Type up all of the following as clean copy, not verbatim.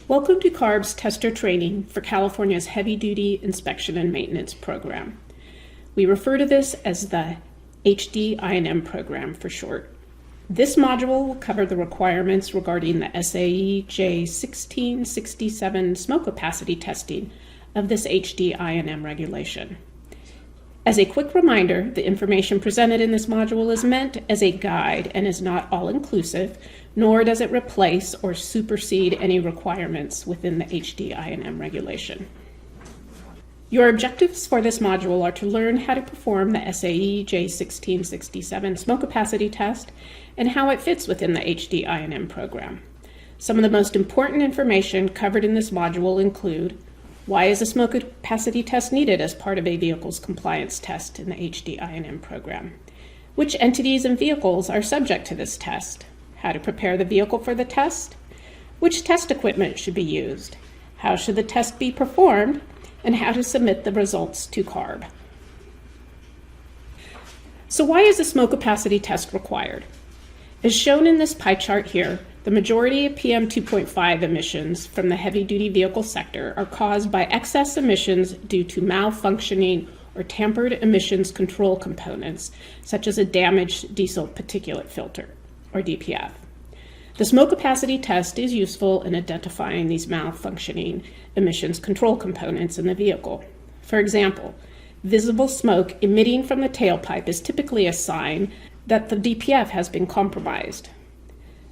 Welcome to CARB's tester training for California's Heavy-Duty Inspection and Maintenance Program. We refer to this as the HD-I&M program for short. This module will cover the requirements regarding the SAE J1667 smoke opacity testing of this HD-I&M regulation. As a quick reminder, the information presented in this module is meant as a guide and is not all-inclusive, nor does it replace or supersede any requirements within the HD-I&M regulation. Your objectives for this module are to learn how to perform the SAE J1667 smoke opacity test and how it fits within the HD-I&M program. Some of the most important information covered in this module include: why is a smoke opacity test needed as part of a vehicle's compliance test in the HD-I&M program? Which entities and vehicles are subject to this test? How to prepare the vehicle for the test? Which test equipment should be used? How should the test be performed? And how to submit the results to CARB. So why is a smoke opacity test required? As shown in this pie chart here, the majority of PM2.5 emissions from the heavy-duty vehicle sector are caused by excess emissions due to malfunctioning or tampered emissions control components, such as a damaged diesel particulate filter, or DPF. The smoke opacity test is useful in identifying these malfunctioning emissions control components in the vehicle. For example, visible smoke emitting from the tailpipe is typically a sign that the DPF has been compromised.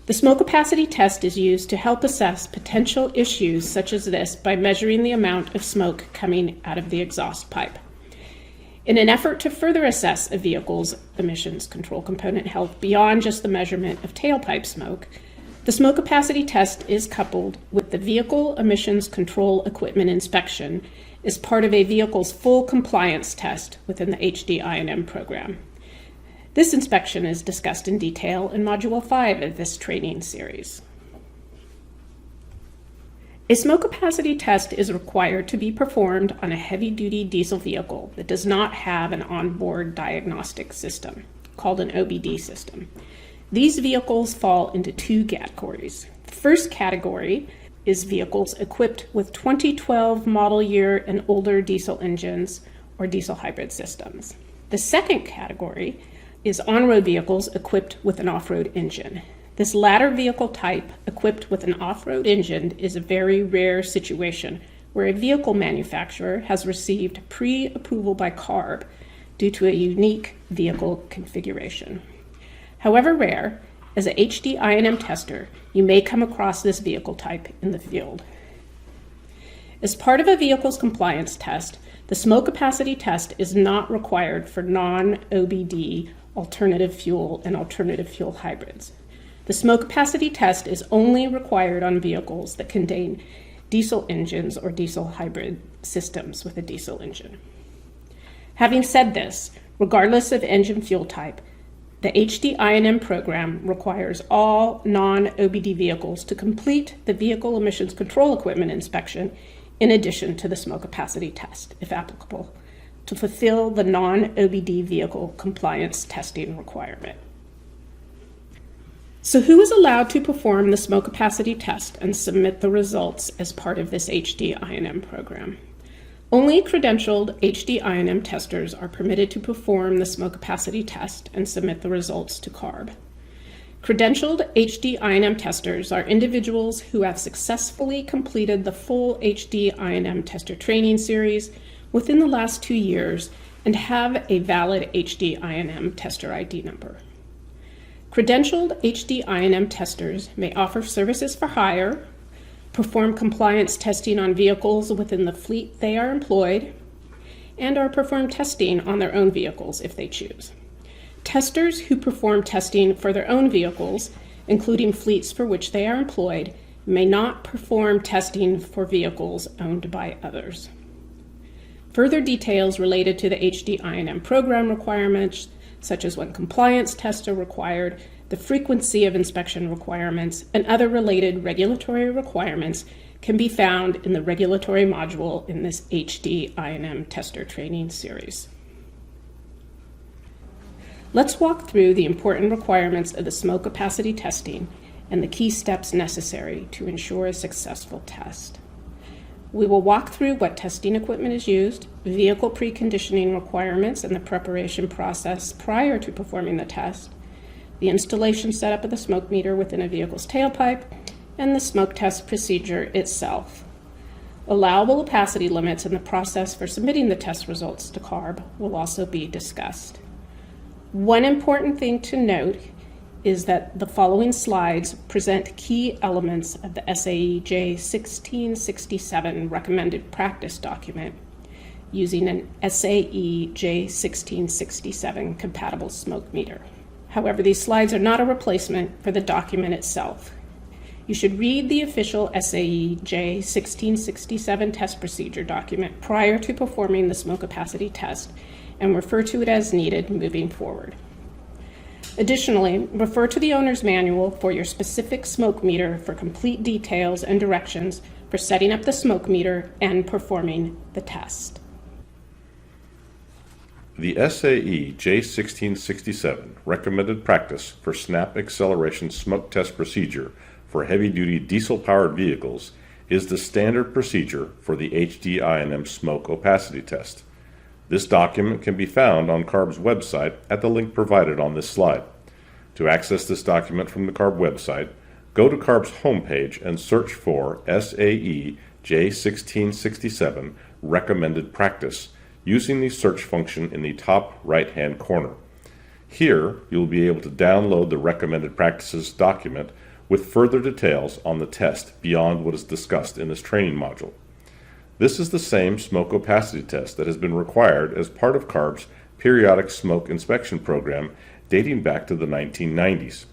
The smoke opacity test is used to help assess potential issues such as this by measuring the amount of smoke coming out of the exhaust pipe. In an effort to further assess a vehicle's emissions control component health beyond just the measurement of tailpipe smoke, the smoke opacity test is coupled with the vehicle emissions control equipment inspection as part of a vehicle's full compliance test within the HD-I&M program. This inspection is discussed in detail in Module 5 of this training series. A smoke opacity test is required to be performed on a heavy-duty diesel vehicle that does not have an onboard diagnostic system, called an OBD system. These vehicles fall into two categories. The first category is vehicles equipped with 2012 model year and older diesel engines or diesel hybrid systems. The second category is on-road vehicles equipped with an off-road engine. This latter vehicle type, equipped with an off-road engine, is a very rare situation where a vehicle manufacturer has received pre-approval by CARB due to a unique vehicle configuration. However rare, as a HD-I&M tester, you may come across this vehicle type in the field. As part of a vehicle's compliance test, the smoke opacity test is not required for non-OBD alternative fuel and alternative fuel hybrids. The smoke opacity test is only required on vehicles that contain diesel engines or diesel hybrid systems with a diesel engine. Having said this, regardless of engine fuel type, the HD-I&M program requires all non-OBD vehicles to complete the vehicle emissions control equipment inspection in addition to the smoke opacity test, if applicable, to fulfill the non-OBD vehicle compliance testing requirement. So who is allowed to perform the smoke opacity test and submit the results as part of this HD-I&M program? Only credentialed HD-I&M testers are permitted to perform the smoke opacity test and submit the results to CARB. Credentialed HD-I&M testers are individuals who have successfully completed the full HD-I&M tester training series within the last 2 years and have a valid HD-I&M tester ID number. Credentialed HD-I&M testers may offer services for hire, perform compliance testing on vehicles within the fleet they are employed, and/or perform testing on their own vehicles if they choose. Testers who perform testing for their own vehicles, including fleets for which they are employed, may not perform testing for vehicles owned by others. Further details related to the HD-I&M program requirements, such as when compliance tests are required, the frequency of inspection requirements, and other related regulatory requirements can be found in the regulatory module in this HD-I&M tester training series. Let's walk through the important requirements of the smoke opacity testing and the key steps necessary to ensure a successful test. We will walk through what testing equipment is used, vehicle preconditioning requirements and the preparation process prior to performing the test, the installation setup of the smoke meter within a vehicle's tailpipe, and the smoke test procedure itself. Allowable opacity limits and the process for submitting the test results to CARB will also be discussed. One important thing to note is that the following slides present key elements of the SAE J1667 recommended practice document using an SAE J1667 compatible smoke meter. However, these slides are not a replacement for the document itself. You should read the official SAE J1667 test procedure document prior to performing the smoke opacity test and refer to it as needed moving forward. Additionally, refer to the owner's manual for your specific smoke meter for complete details and directions for setting up the smoke meter and performing the test. The SAE J1667 recommended practice for snap acceleration smoke test procedure for heavy-duty diesel-powered vehicles is the standard procedure for the HD-I&M smoke opacity test. This document can be found on CARB's website at the link provided on this slide. To access this document from the CARB website, go to CARB's homepage and search for SAE J1667 Recommended Practice using the search function in the top right-hand corner. Here, you'll be able to download the Recommended Practices document with further details on the test beyond what is discussed in this training module. This is the same smoke opacity test that has been required as part of CARB's periodic smoke inspection program dating back to the 1990s.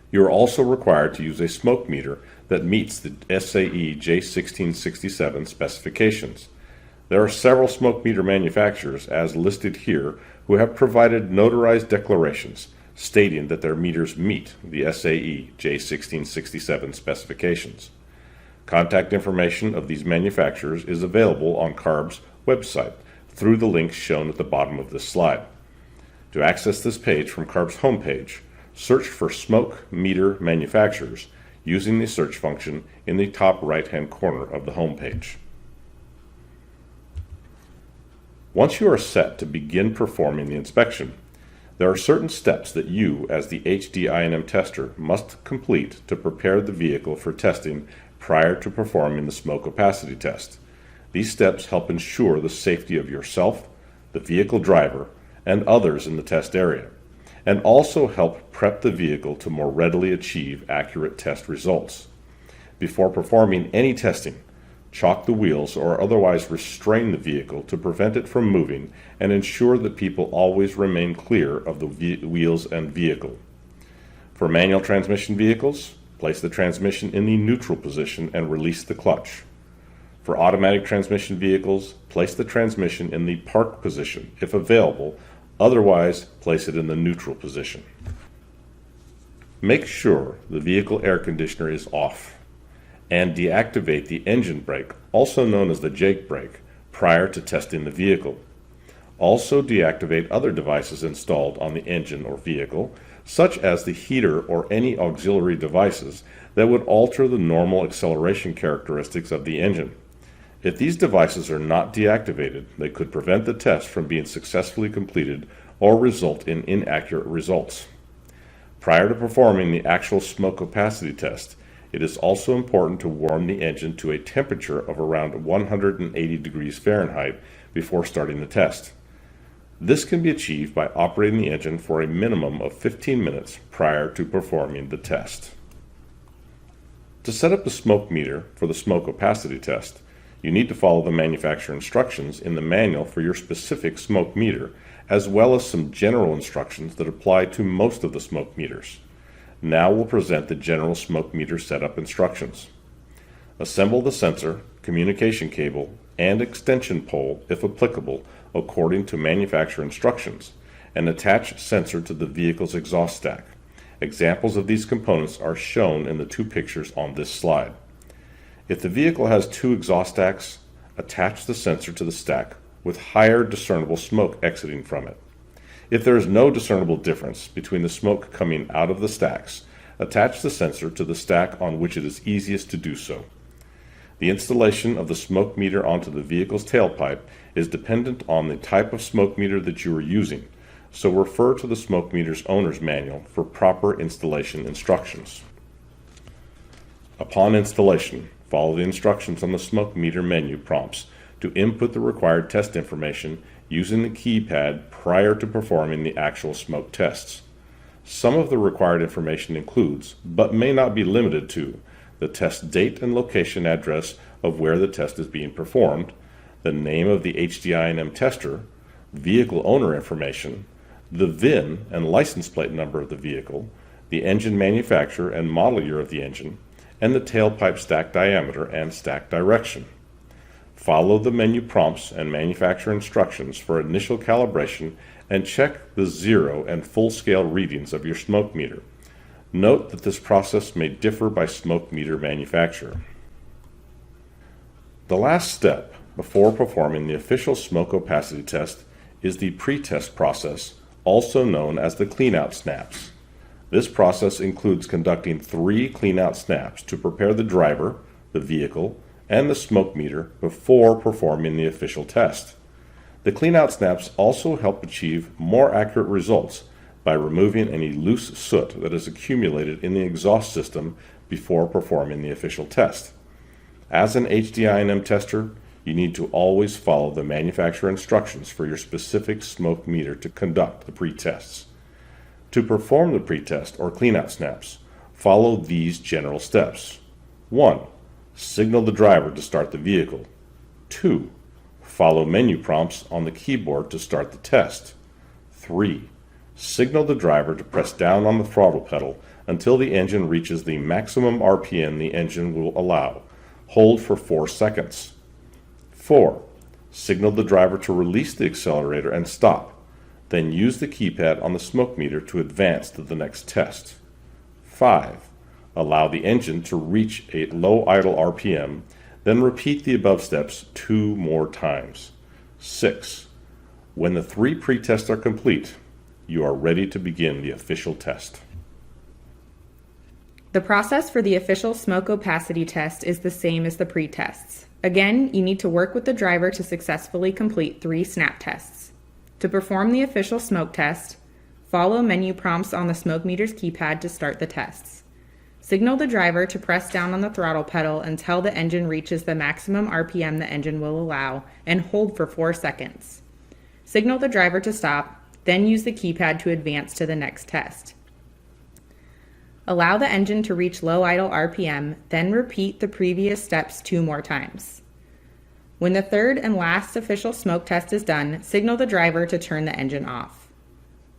You are also required to use a smoke meter that meets the SAE J1667 specifications. There are several smoke meter manufacturers, as listed here, who have provided notarized declarations stating that their meters meet the SAE J1667 specifications. Contact information of these manufacturers is available on CARB's website through the links shown at the bottom of this slide. To access this page from CARB's homepage, search for smoke meter manufacturers using the search function in the top right-hand corner of the homepage. Once you are set to begin performing the inspection, there are certain steps that you, as the HD-I&M tester, must complete to prepare the vehicle for testing prior to performing the smoke opacity test. These steps help ensure the safety of yourself, the vehicle driver, and others in the test area, and also help prep the vehicle to more readily achieve accurate test results. Before performing any testing, chalk the wheels or otherwise restrain the vehicle to prevent it from moving and ensure that people always remain clear of the wheels and vehicle. For manual transmission vehicles, place the transmission in the neutral position and release the clutch. For automatic transmission vehicles, place the transmission in the park position if available, otherwise place it in the neutral position. Make sure the vehicle air conditioner is off and deactivate the engine brake, also known as the Jake brake, prior to testing the vehicle. Also deactivate other devices installed on the engine or vehicle, such as the heater or any auxiliary devices that would alter the normal acceleration characteristics of the engine. If these devices are not deactivated, they could prevent the test from being successfully completed or result in inaccurate results. Prior to performing the actual smoke opacity test, it is also important to warm the engine to a temperature of around 180 degrees Fahrenheit before starting the test. This can be achieved by operating the engine for a minimum of 15 minutes prior to performing the test. To set up the smoke meter for the smoke opacity test, you need to follow the manufacturer instructions in the manual for your specific smoke meter, as well as some general instructions that apply to most of the smoke meters. Now we'll present the general smoke meter setup instructions. Assemble the sensor, communication cable, and extension pole, if applicable, according to manufacturer instructions, and attach sensor to the vehicle's exhaust stack. Examples of these components are shown in the two pictures on this slide. If the vehicle has two exhaust stacks, attach the sensor to the stack with higher discernible smoke exiting from it. If there is no discernible difference between the smoke coming out of the stacks, attach the sensor to the stack on which it is easiest to do so. The installation of the smoke meter onto the vehicle's tailpipe is dependent on the type of smoke meter that you are using, so refer to the smoke meter's owner's manual for proper installation instructions. Upon installation, follow the instructions on the smoke meter menu prompts to input the required test information using the keypad prior to performing the actual smoke tests. Some of the required information includes, but may not be limited to, the test date and location address of where the test is being performed, the name of the HDI&M tester, vehicle owner information, the VIN and license plate number of the vehicle, the engine manufacturer and model year of the engine, and the tailpipe stack diameter and stack direction. Follow the menu prompts and manufacturer instructions for initial calibration and check the zero and full scale readings of your smoke meter. Note that this process may differ by smoke meter manufacturer. The last step before performing the official smoke opacity test is the pre-test process, also known as the cleanout snaps. This process includes conducting 3 cleanout snaps to prepare the driver, the vehicle, and the smoke meter before performing the official test. The cleanout snaps also help achieve more accurate results by removing any loose soot that is accumulated in the exhaust system before performing the official test. As an HDI&M tester, you need to always follow the manufacturer instructions for your specific smoke meter to conduct the pre-tests. To perform the pre-test or cleanout snaps, follow these general steps. 1. Signal the driver to start the vehicle. 2. Follow menu prompts on the keyboard to start the test. 3. Signal the driver to press down on the throttle pedal until the engine reaches the maximum RPM the engine will allow. Hold for 4 seconds. 4. Signal the driver to release the accelerator and stop. Then use the keypad on the smoke meter to advance to the next test. 5. Allow the engine to reach a low idle RPM, then repeat the above steps 2 more times. 6. When the 3 pre-tests are complete, you are ready to begin the official test. The process for the official smoke opacity test is the same as the pre-tests. Again, you need to work with the driver to successfully complete 3 snap tests. To perform the official smoke test, follow menu prompts on the smoke meter's keypad to start the tests. Signal the driver to press down on the throttle pedal until the engine reaches the maximum RPM the engine will allow and hold for 4 seconds. Signal the driver to stop, then use the keypad to advance to the next test. Allow the engine to reach low idle RPM, then repeat the previous steps 2 more times. When the 3rd and last official smoke test is done, signal the driver to turn the engine off.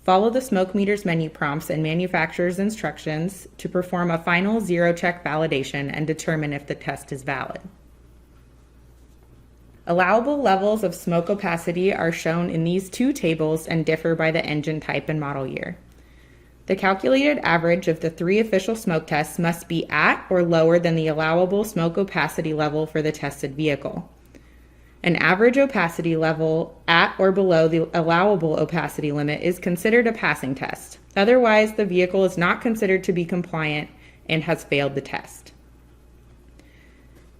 Follow the smoke meter's menu prompts and manufacturer's instructions to perform a final zero-check validation and determine if the test is valid. Allowable levels of smoke opacity are shown in these 2 tables and differ by the engine type and model year. The calculated average of the 3 official smoke tests must be at or lower than the allowable smoke opacity level for the tested vehicle. An average opacity level at or below the allowable opacity limit is considered a passing test. Otherwise, the vehicle is not considered to be compliant and has failed the test.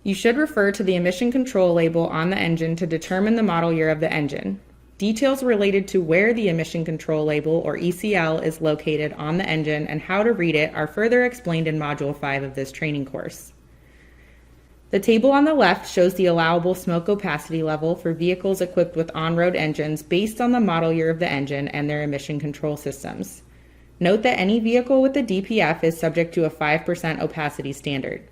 You should refer to the emission control label on the engine to determine the model year of the engine. Details related to where the emission control label, or ECL, is located on the engine and how to read it are further explained in Module 5 of this training course. The table on the left shows the allowable smoke opacity level for vehicles equipped with on-road engines based on the model year of the engine and their emission control systems. Note that any vehicle with a DPF is subject to a 5% opacity standard.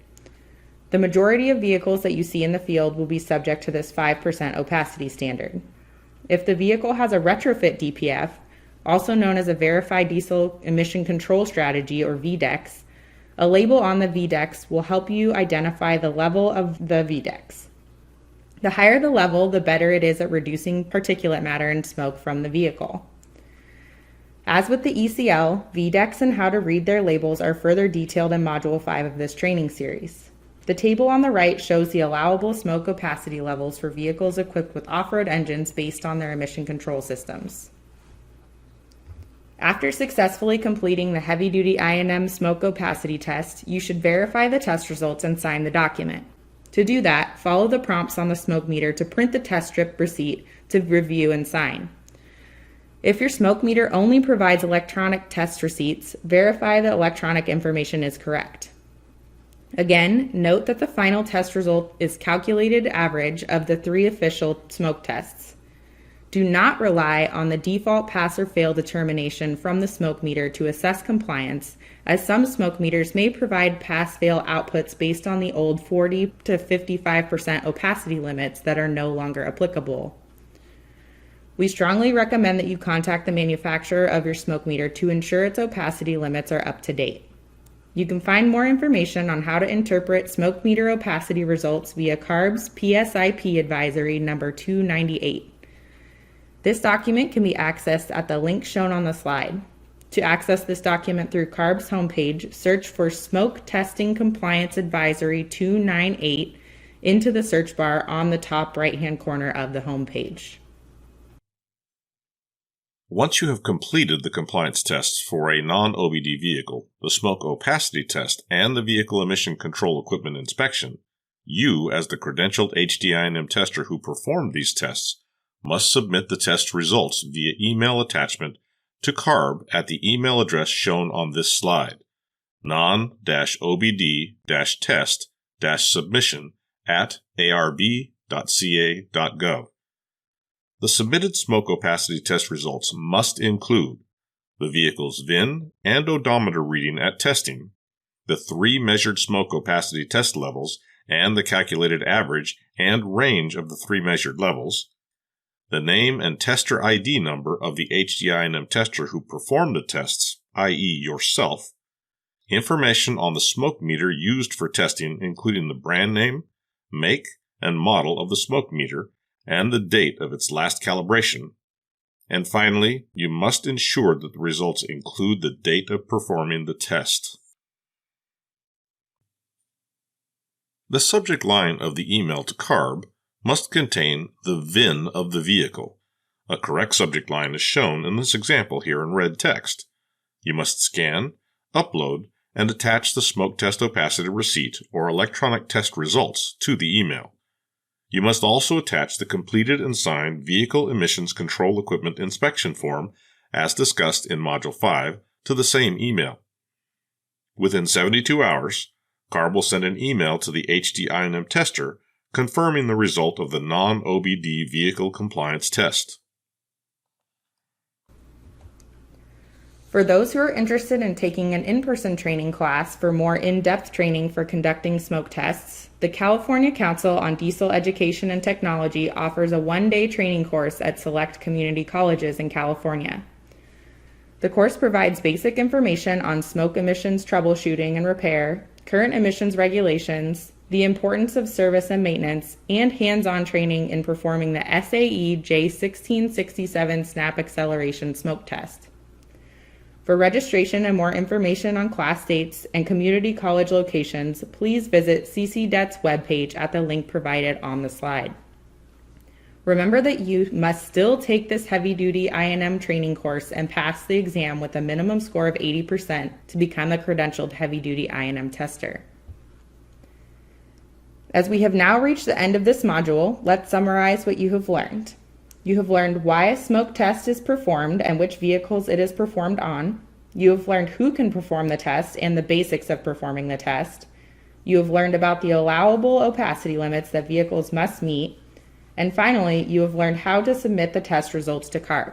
The majority of vehicles that you see in the field will be subject to this 5% opacity standard. If the vehicle has a retrofit DPF, also known as a Verified Diesel Emission Control Strategy, or VDEX, a label on the VDEX will help you identify the level of the VDEX. The higher the level, the better it is at reducing particulate matter and smoke from the vehicle. As with the ECL, VDEX and how to read their labels are further detailed in Module 5 of this training series. The table on the right shows the allowable smoke opacity levels for vehicles equipped with off-road engines based on their emission control systems. After successfully completing the heavy-duty I&M smoke opacity test, you should verify the test results and sign the document. To do that, follow the prompts on the smoke meter to print the test strip receipt to review and sign. If your smoke meter only provides electronic test receipts, verify the electronic information is correct. Again, note that the final test result is calculated average of the 3 official smoke tests. Do not rely on the default pass or fail determination from the smoke meter to assess compliance, as some smoke meters may provide pass-fail outputs based on the old 40 to 55% opacity limits that are no longer applicable. We strongly recommend that you contact the manufacturer of your smoke meter to ensure its opacity limits are up to date. You can find more information on how to interpret smoke meter opacity results via CARB's PSIP Advisory number 298. This document can be accessed at the link shown on the slide. To access this document through CARB's homepage, search for Smoke Testing Compliance Advisory 298 into the search bar on the top right-hand corner of the homepage. Once you have completed the compliance tests for a non-OBD vehicle, the smoke opacity test, and the vehicle emission control equipment inspection, you, as the credentialed HDI&M tester who performed these tests, must submit the test results via email attachment to CARB at the email address shown on this slide, non-obd-test-submission@arb.ca.gov. The submitted smoke opacity test results must include the vehicle's VIN and odometer reading at testing, the 3 measured smoke opacity test levels and the calculated average and range of the 3 measured levels, the name and tester ID number of the HDI&M tester who performed the tests, i.e. yourself, information on the smoke meter used for testing including the brand name, make, and model of the smoke meter, and the date of its last calibration, and finally, you must ensure that the results include the date of performing the test. The subject line of the email to CARB must contain the VIN of the vehicle. A correct subject line is shown in this example here in red text. You must scan, upload, and attach the smoke test opacity receipt or electronic test results to the email. You must also attach the completed and signed Vehicle Emissions Control Equipment Inspection Form, as discussed in Module 5, to the same email. Within 72 hours, CARB will send an email to the HDI&M tester confirming the result of the non-OBD vehicle compliance test. For those who are interested in taking an in-person training class for more in-depth training for conducting smoke tests, the California Council on Diesel Education and Technology offers a 1-day training course at select community colleges in California. The course provides basic information on smoke emissions troubleshooting and repair, current emissions regulations, the importance of service and maintenance, and hands-on training in performing the SAE J1667 snap acceleration smoke test. For registration and more information on class dates and community college locations, please visit CCDET's webpage at the link provided on the slide. Remember that you must still take this heavy-duty I&M training course and pass the exam with a minimum score of 80% to become a credentialed heavy-duty I&M tester. As we have now reached the end of this module, let's summarize what you have learned. You have learned why a smoke test is performed and which vehicles it is performed on. You have learned who can perform the test and the basics of performing the test. You have learned about the allowable opacity limits that vehicles must meet. And finally, you have learned how to submit the test results to CARB.